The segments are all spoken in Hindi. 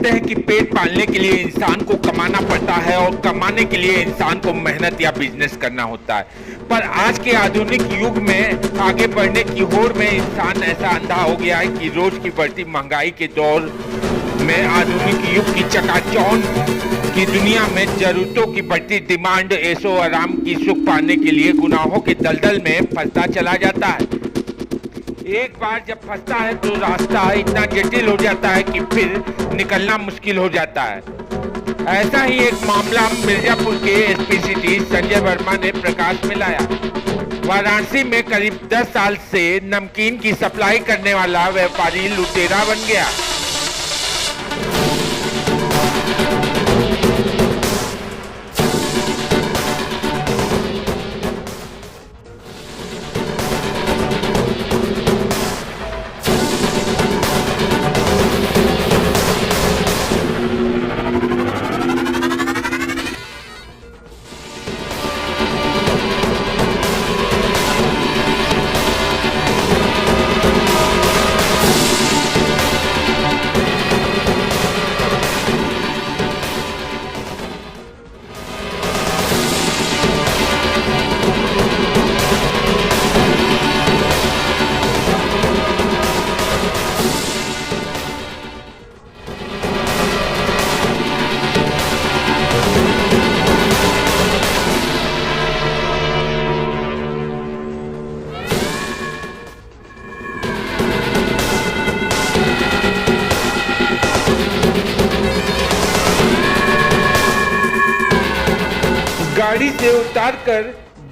कहते हैं कि पेट पालने के लिए इंसान को कमाना पड़ता है और कमाने के लिए इंसान को मेहनत या बिजनेस करना होता है। पर आज के आधुनिक युग में आगे बढ़ने की होड़ में इंसान ऐसा अंधा हो गया है कि रोज की बढ़ती महंगाई के दौर में आधुनिक युग की चकाचौंध की दुनिया में जरूरतों की बढ़ती डिमांड ऐशो आराम की सुख पाने के लिए गुनाहों के दलदल में फंसता चला जाता है। एक बार जब फंसता है तो रास्ता इतना जटिल हो जाता है कि फिर निकलना मुश्किल हो जाता है। ऐसा ही एक मामला मिर्जापुर के एसपी सिटी संजय वर्मा ने प्रकाश में लाया। वाराणसी में करीब 10 साल से नमकीन की सप्लाई करने वाला व्यापारी लुटेरा बन गया। गाड़ी से उतारकर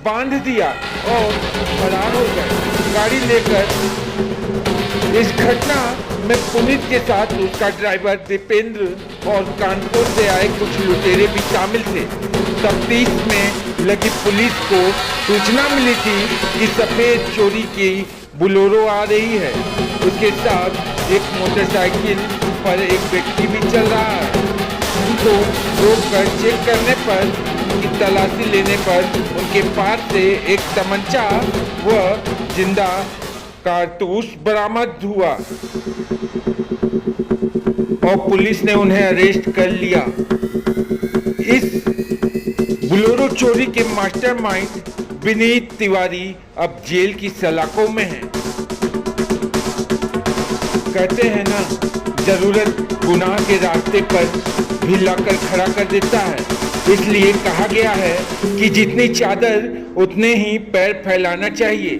बांध दिया और फरार हो गए गाड़ी लेकर। इस घटना में पुनीत के साथ उसका ड्राइवर दीपेंद्र और कानपुर से आए कुछ लुटेरे भी शामिल थे। तफ्तीश में लगी पुलिस को सूचना मिली थी कि सफेद चोरी की बोलेरो आ रही है। उसके साथ एक मोटरसाइकिल पर एक व्यक्ति भी चल रहा है। उनको रोककर चेक करने पर की तलाशी लेने पर उनके पास से एक तमंचा व जिंदा कारतूस बरामद हुआ और पुलिस ने उन्हें अरेस्ट कर लिया। इस बोलेरो चोरी के मास्टरमाइंड विनीत तिवारी अब जेल की सलाखों में हैं। कहते हैं ना, जरूरत गुनाह के रास्ते पर भी लाकर खड़ा कर देता है। इसलिए कहा गया है कि जितनी चादर उतने ही पैर फैलाना चाहिए।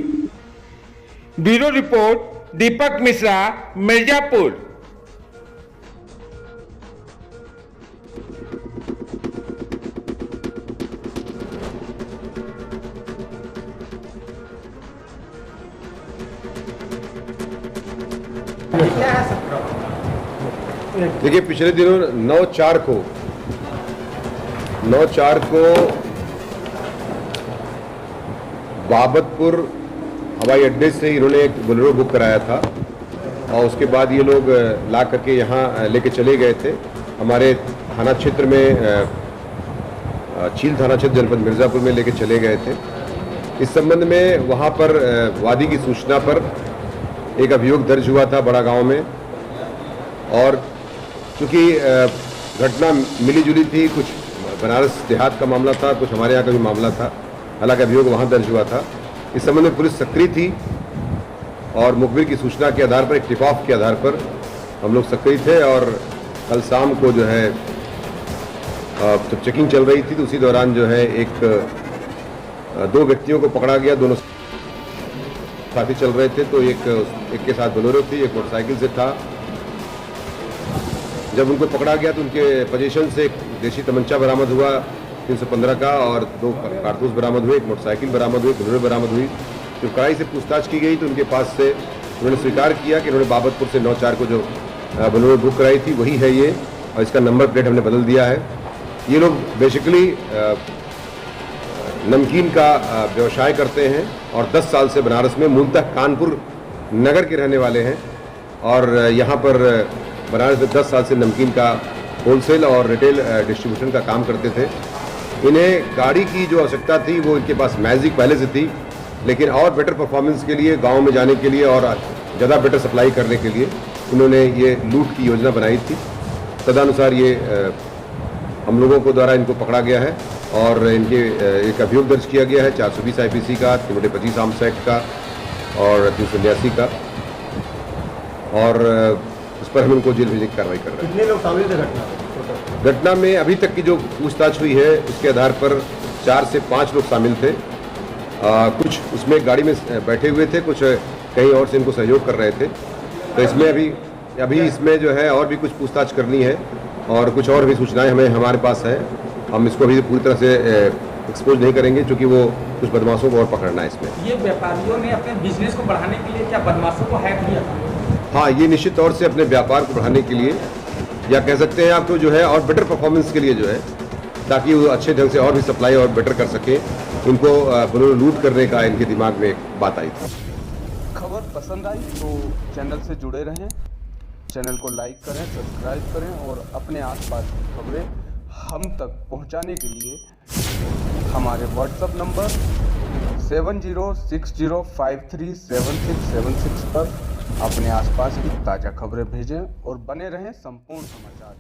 ब्यूरो रिपोर्ट दीपक मिश्रा, मिर्जापुर। देखिए, पिछले दिनों 9/4 को बाबतपुर हवाई अड्डे से इन्होंने एक बोलेरो बुक कराया था और उसके बाद ये लोग ला करके यहाँ लेके चले गए थे। हमारे थाना क्षेत्र में चील थाना क्षेत्र जनपद मिर्ज़ापुर में लेके चले गए थे। इस संबंध में वहाँ पर वादी की सूचना पर एक अभियोग दर्ज हुआ था बड़ा गांव में, और चूँकि घटना मिली जुली थी, कुछ बनारस देहात का मामला था, कुछ हमारे यहाँ का भी मामला था, हालांकि अभियोग वहाँ दर्ज हुआ था। इस संबंध में पुलिस सक्रिय थी और मुखबिर की सूचना के आधार पर, एक टिप ऑफ के आधार पर हम लोग सक्रिय थे। और कल शाम को जो है जब चेकिंग चल रही थी तो उसी दौरान जो है दो व्यक्तियों को पकड़ा गया। दोनों साथी चल रहे थे, तो एक के साथ बोलेरो थी, एक मोटरसाइकिल से था। जब उनको पकड़ा गया तो उनके पोजीशन से एक देशी तमंचा बरामद हुआ 315 का, और 2 कारतूस बरामद हुए, एक मोटरसाइकिल बरामद हुई, बोलेरो बरामद हुई। जब कड़ाई से पूछताछ की गई तो उनके पास से उन्होंने स्वीकार किया कि उन्होंने बाबतपुर से 9/4 को जो बोलेरो बुक कराई थी वही है ये, और इसका नंबर प्लेट हमने बदल दिया है। ये लोग बेसिकली नमकीन का व्यवसाय करते हैं और 10 साल से बनारस में, मूलतः कानपुर नगर के रहने वाले हैं, और यहाँ पर बनारस में 10 साल से नमकीन का होलसेल और रिटेल डिस्ट्रीब्यूशन का काम करते थे। इन्हें गाड़ी की जो आवश्यकता थी वो इनके पास मैजिक पहले से थी, लेकिन और बेटर परफॉर्मेंस के लिए, गांव में जाने के लिए और ज़्यादा बेटर सप्लाई करने के लिए इन्होंने ये लूट की योजना बनाई थी। तदनुसार ये हम लोगों को द्वारा इनको पकड़ा गया है और इनके एक अभियोग दर्ज किया गया है 420 IPC का, 325 आर्म्स एक्ट का और 382 का, और उस पर हम इनको जेल भेजने की कार्रवाई कर रहे हैं। कितने लोग शामिल थे घटना में अभी तक की जो पूछताछ हुई है उसके आधार पर 4 से 5 लोग शामिल थे। कुछ उसमें गाड़ी में बैठे हुए थे, कुछ कहीं और से इनको सहयोग कर रहे थे। तो इसमें अभी इसमें जो है और भी कुछ पूछताछ करनी है और कुछ और भी सूचनाएं हमारे पास है। हम इसको अभी पूरी तरह से एक्सपोज नहीं करेंगे क्योंकि वो कुछ बदमाशों को और पकड़ना है इसमें। ये व्यापारियों ने अपने बिजनेस को बढ़ाने के लिए क्या बदमाशों को हैक किया था? हाँ, ये निश्चित तौर से अपने व्यापार को बढ़ाने के लिए, या कह सकते हैं आपको जो है और बेटर परफॉर्मेंस के लिए जो है, ताकि वो अच्छे ढंग से और भी सप्लाई और बेटर कर सके, इनको लूट करने का इनके दिमाग में एक बात आई थी। खबर पसंद आई तो चैनल से जुड़े रहें, चैनल को लाइक करें, सब्सक्राइब करें और अपने आसपास की खबरें हम तक पहुंचाने के लिए हमारे व्हाट्सएप नंबर 7060537676 पर अपने आसपास की ताज़ा खबरें भेजें और बने रहें संपूर्ण समाचार।